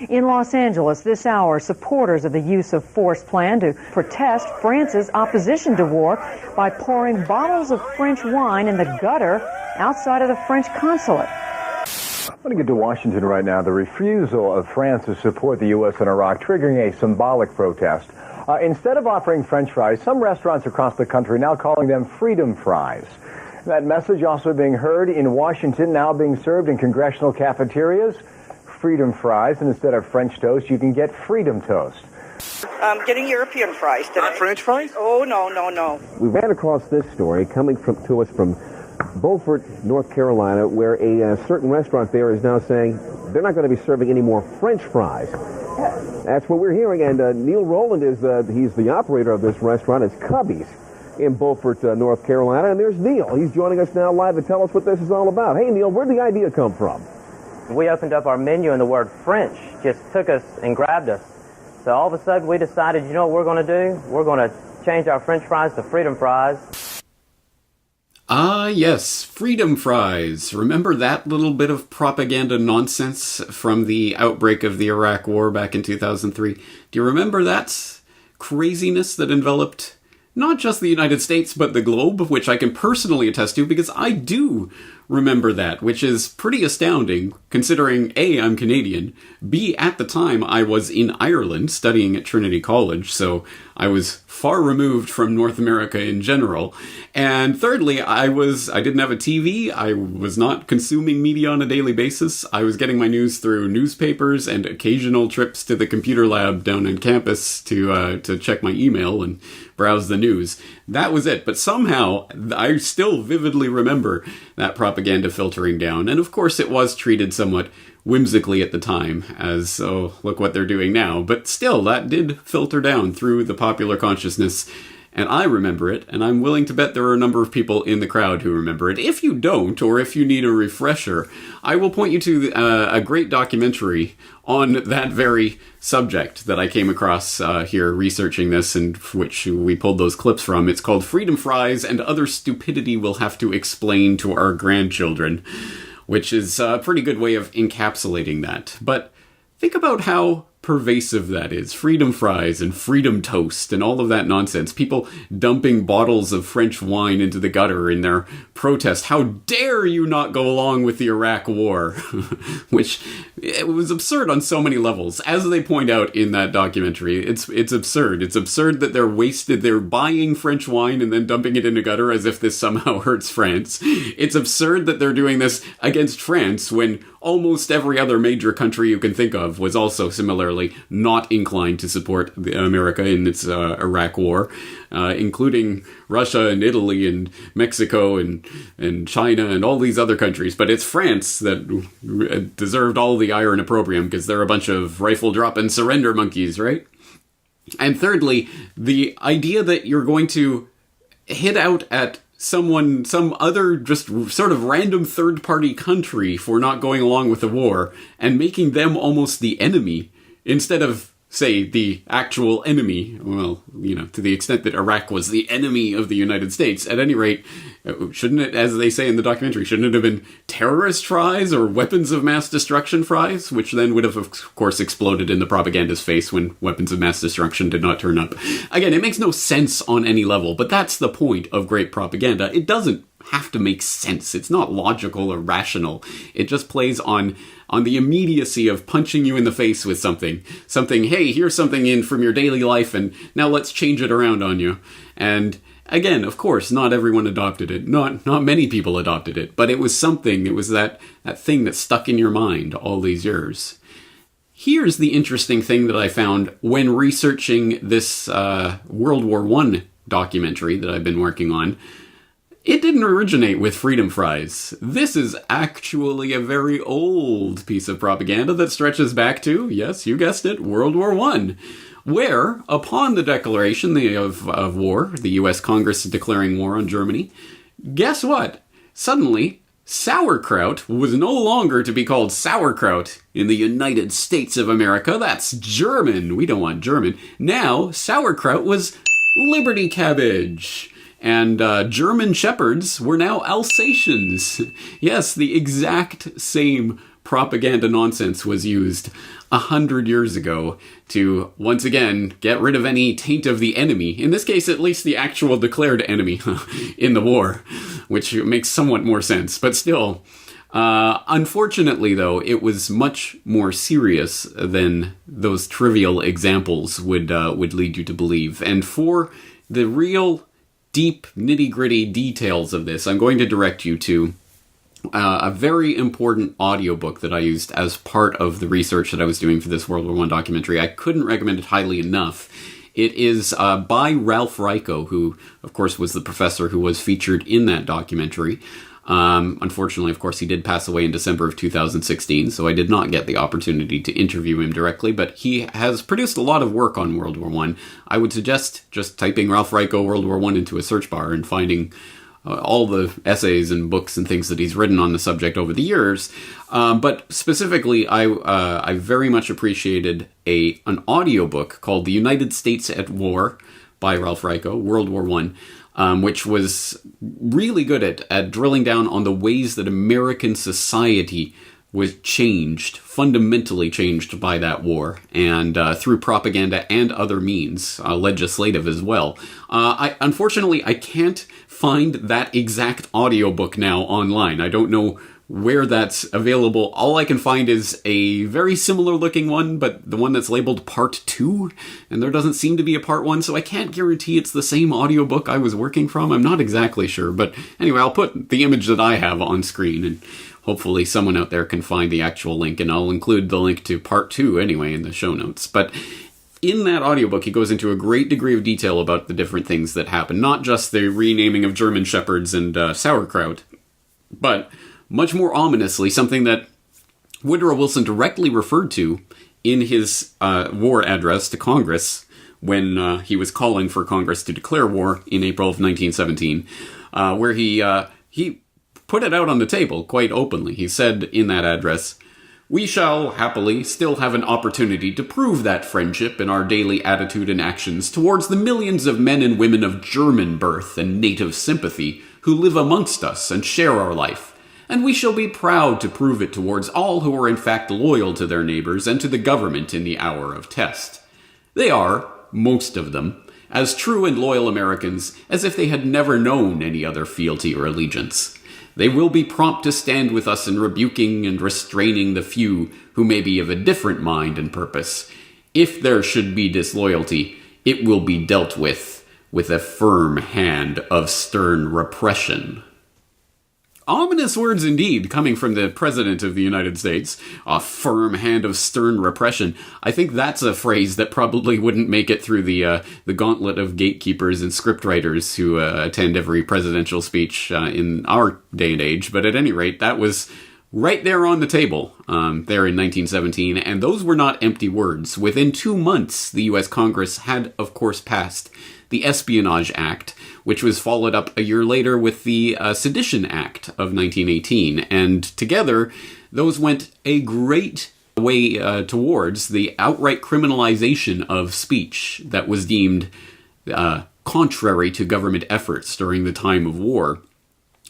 In Los Angeles this hour, supporters of the use of force plan to protest France's opposition to war by pouring bottles of French wine in the gutter outside of the French consulate. I want to get to Washington right now. The refusal of France to support the U.S. in Iraq triggering a symbolic protest. Instead of offering French fries, some restaurants across the country now calling them freedom fries. That message also being heard in Washington, now being served in congressional cafeterias. Freedom fries, and instead of French toast, you can get freedom toast. I'm getting European fries today. Not French fries? Oh, no. We ran across this story coming to us from Beaufort, North Carolina, where a certain restaurant there is now saying they're not going to be serving any more French fries. That's what we're hearing, and Neil Rowland he's the operator of this restaurant. It's Cubby's in Beaufort, North Carolina, and there's Neil. He's joining us now live to tell us what this is all about. Hey, Neil, where'd the idea come from? We opened up our menu and the word French just took us and grabbed us. So all of a sudden we decided, you know what we're going to do? We're going to change our French fries to freedom fries. Ah, yes, freedom fries. Remember that little bit of propaganda nonsense from the outbreak of the Iraq War back in 2003? Do you remember that craziness that enveloped not just the United States, but the globe, which I can personally attest to because I do remember that, which is pretty astounding, considering A, I'm Canadian, B, at the time I was in Ireland studying at Trinity College, so I was far removed from North America in general, and thirdly, I didn't have a TV, I was not consuming media on a daily basis, I was getting my news through newspapers and occasional trips to the computer lab down on campus to check my email and browse the news. That was it, but somehow I still vividly remember that propaganda filtering down, and of course it was treated somewhat whimsically at the time as, oh, look what they're doing now, but still, that did filter down through the popular consciousness, and I remember it, and I'm willing to bet there are a number of people in the crowd who remember it. If you don't, or if you need a refresher, I will point you to a great documentary on that very subject that I came across here researching this, and which we pulled those clips from. It's called Freedom Fries and Other Stupidity We'll Have to Explain to Our Grandchildren, which is a pretty good way of encapsulating that. But think about how pervasive that is. Freedom fries and freedom toast and all of that nonsense. People dumping bottles of French wine into the gutter in their protest. How dare you not go along with the Iraq War? Which, it was absurd on so many levels. As they point out in that documentary, it's absurd. It's absurd that they're buying French wine and then dumping it in a gutter as if this somehow hurts France. It's absurd that they're doing this against France when almost every other major country you can think of was also similarly not inclined to support America in its Iraq war, including Russia and Italy and Mexico and China and all these other countries. But it's France that deserved all the ire and opprobrium because they're a bunch of rifle drop and surrender monkeys, right? And thirdly, the idea that you're going to hit out at some other just sort of random third-party country for not going along with the war and making them almost the enemy instead of, say, the actual enemy. Well, you know, to the extent that Iraq was the enemy of the United States. At any rate, shouldn't it, as they say in the documentary, shouldn't it have been terrorist fries or weapons of mass destruction fries? Which then would have, of course, exploded in the propaganda's face when weapons of mass destruction did not turn up. Again, it makes no sense on any level, but that's the point of great propaganda. It doesn't have to make sense. It's not logical or rational. It just plays on the immediacy of punching you in the face with something. Something, hey, here's something in from your daily life, and now let's change it around on you. And again, of course, not everyone adopted it. Not many people adopted it, but it was something. It was that thing that stuck in your mind all these years. Here's the interesting thing that I found when researching this World War I documentary that I've been working on. It didn't originate with freedom fries. This is actually a very old piece of propaganda that stretches back to, yes, you guessed it, World War I, where, upon the declaration of war, the U.S. Congress declaring war on Germany, guess what? Suddenly, sauerkraut was no longer to be called sauerkraut in the United States of America. That's German. We don't want German. Now, sauerkraut was Liberty cabbage. And German shepherds were now Alsatians. Yes, the exact same propaganda nonsense was used 100 years ago to, once again, get rid of any taint of the enemy. In this case, at least the actual declared enemy in the war, which makes somewhat more sense. But still, unfortunately, though, it was much more serious than those trivial examples would lead you to believe. And for the real deep, nitty-gritty details of this, I'm going to direct you to a very important audiobook that I used as part of the research that I was doing for this World War I documentary. I couldn't recommend it highly enough. It is by Ralph Raico, who, of course, was the professor who was featured in that documentary. Unfortunately, of course, he did pass away in December of 2016, so I did not get the opportunity to interview him directly, but he has produced a lot of work on World War I. I would suggest just typing Ralph Raico World War I into a search bar and finding all the essays and books and things that he's written on the subject over the years. But specifically, I very much appreciated an audiobook called The United States at War by Ralph Raico, World War I, which was really good at drilling down on the ways that American society was fundamentally changed by that war, and through propaganda and other means, legislative as well. Unfortunately, I can't find that exact audiobook now online. I don't know where that's available. All I can find is a very similar looking one, but the one that's labeled Part 2, and there doesn't seem to be a Part 1, so I can't guarantee it's the same audiobook I was working from. I'm not exactly sure, but anyway, I'll put the image that I have on screen, and hopefully someone out there can find the actual link, and I'll include the link to Part 2 anyway in the show notes. But in that audiobook, he goes into a great degree of detail about the different things that happen, not just the renaming of German Shepherds and sauerkraut, but much more ominously, something that Woodrow Wilson directly referred to in his war address to Congress when he was calling for Congress to declare war in April of 1917, where he put it out on the table quite openly. He said in that address, "We shall, happily, still have an opportunity to prove that friendship in our daily attitude and actions towards the millions of men and women of German birth and native sympathy who live amongst us and share our life. And we shall be proud to prove it towards all who are in fact loyal to their neighbors and to the government in the hour of test. They are, most of them, as true and loyal Americans as if they had never known any other fealty or allegiance. They will be prompt to stand with us in rebuking and restraining the few who may be of a different mind and purpose. If there should be disloyalty, it will be dealt with a firm hand of stern repression." Ominous words indeed, coming from the President of the United States. A firm hand of stern repression. I think that's a phrase that probably wouldn't make it through the gauntlet of gatekeepers and scriptwriters who attend every presidential speech in our day and age. But at any rate, that was right there on the table there in 1917, and those were not empty words. Within 2 months, the U.S. Congress had, of course, passed the Espionage Act, which was followed up a year later with the Sedition Act of 1918. And together, those went a great way towards the outright criminalization of speech that was deemed contrary to government efforts during the time of war.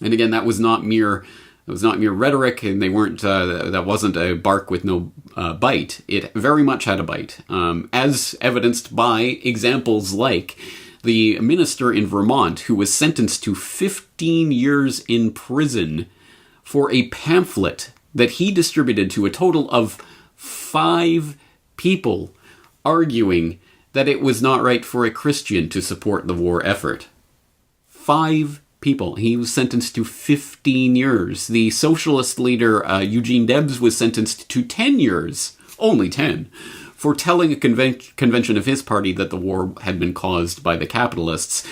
And again, that was not mere rhetoric, and they weren't. That wasn't a bark with no bite. It very much had a bite, as evidenced by examples like the minister in Vermont who was sentenced to 15 years in prison for a pamphlet that he distributed to a total of 5 people, arguing that it was not right for a Christian to support the war effort. 5 people. He was sentenced to 15 years. The socialist leader, Eugene Debs, was sentenced to 10 years, only 10, for telling a convention of his party that the war had been caused by the capitalists.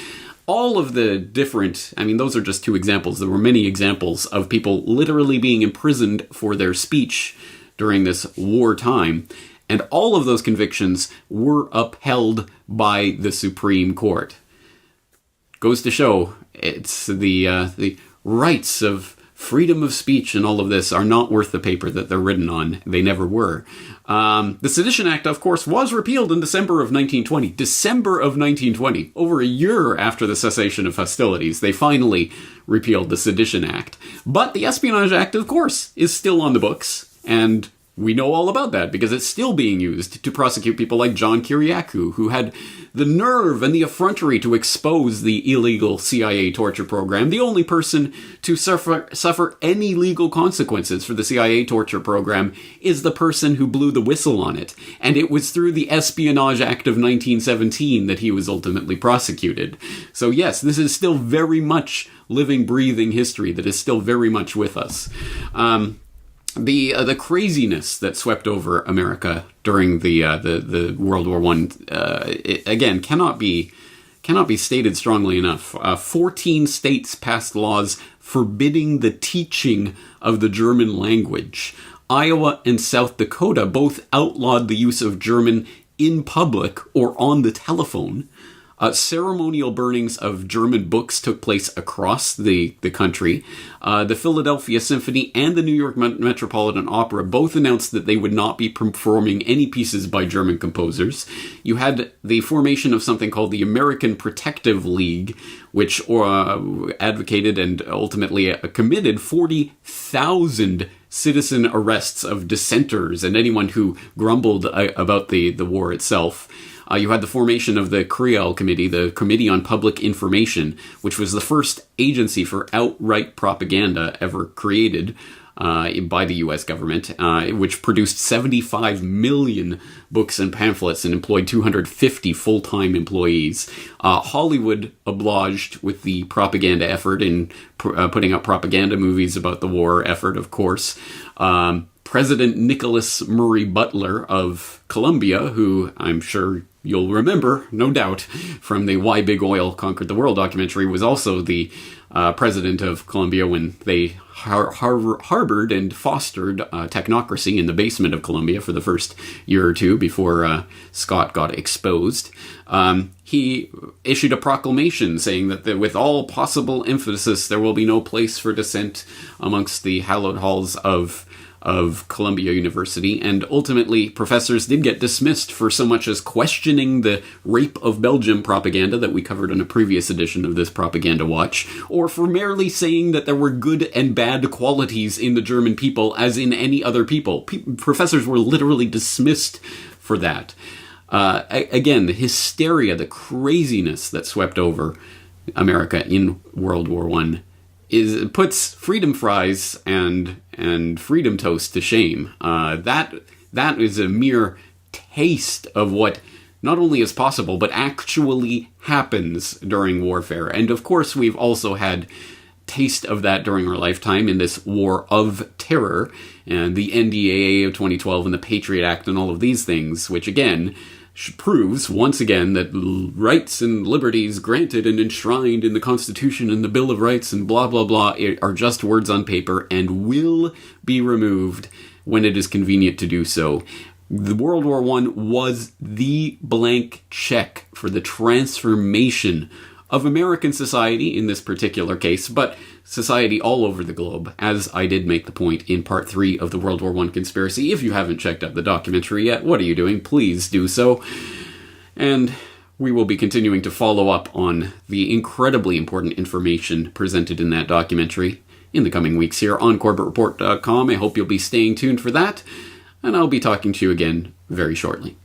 All of the different, those are just 2 examples. There were many examples of people literally being imprisoned for their speech during this wartime. And all of those convictions were upheld by the Supreme Court. Goes to show, it's the rights of freedom of speech and all of this are not worth the paper that they're written on. They never were. The Sedition Act, of course, was repealed in December of 1920. December of 1920. Over a year after the cessation of hostilities, they finally repealed the Sedition Act. But the Espionage Act, of course, is still on the books. And we know all about that because it's still being used to prosecute people like John Kiriakou, who had the nerve and the effrontery to expose the illegal CIA torture program, the only person to suffer any legal consequences for the CIA torture program is the person who blew the whistle on it. And it was through the Espionage Act of 1917 that he was ultimately prosecuted. So yes, this is still very much living, breathing history that is still very much with us. The craziness that swept over America during the World War I, again, cannot be stated strongly enough. 14 states passed laws forbidding the teaching of the German language. Iowa and South Dakota both outlawed the use of German in public or on the telephone. Ceremonial burnings of German books took place across the country. The Philadelphia Symphony and the New York Metropolitan Opera both announced that they would not be performing any pieces by German composers. You had the formation of something called the American Protective League, which advocated and ultimately committed 40,000 citizen arrests of dissenters and anyone who grumbled about the war itself. You had the formation of the Creel Committee, the Committee on Public Information, which was the first agency for outright propaganda ever created by the U.S. government, which produced 75 million books and pamphlets and employed 250 full-time employees. Hollywood obliged with the propaganda effort in putting out propaganda movies about the war effort, of course. President Nicholas Murray Butler of Colombia, who I'm sure you'll remember, no doubt, from the Why Big Oil Conquered the World documentary, was also the president of Colombia when they harbored and fostered technocracy in the basement of Colombia for the first year or two before Scott got exposed. He issued a proclamation saying that with all possible emphasis there will be no place for dissent amongst the hallowed halls of Columbia University, and ultimately professors did get dismissed for so much as questioning the Rape of Belgium propaganda that we covered in a previous edition of this Propaganda Watch, or for merely saying that there were good and bad qualities in the German people as in any other people. Professors were literally dismissed for that. Again, the hysteria, the craziness that swept over America in World War I puts freedom fries and freedom toast to shame. That is a mere taste of what not only is possible, but actually happens during warfare. And of course, we've also had taste of that during our lifetime in this war of terror, and the NDAA of 2012 and the Patriot Act and all of these things, which again proves once again that rights and liberties granted and enshrined in the Constitution and the Bill of Rights and blah, blah, blah are just words on paper and will be removed when it is convenient to do so. The World War I was the blank check for the transformation of American society in this particular case, but society all over the globe, as I did make the point in part 3 of the World War I conspiracy. If you haven't checked out the documentary yet, what are you doing? Please do so. And we will be continuing to follow up on the incredibly important information presented in that documentary in the coming weeks here on CorbettReport.com. I hope you'll be staying tuned for that, and I'll be talking to you again very shortly.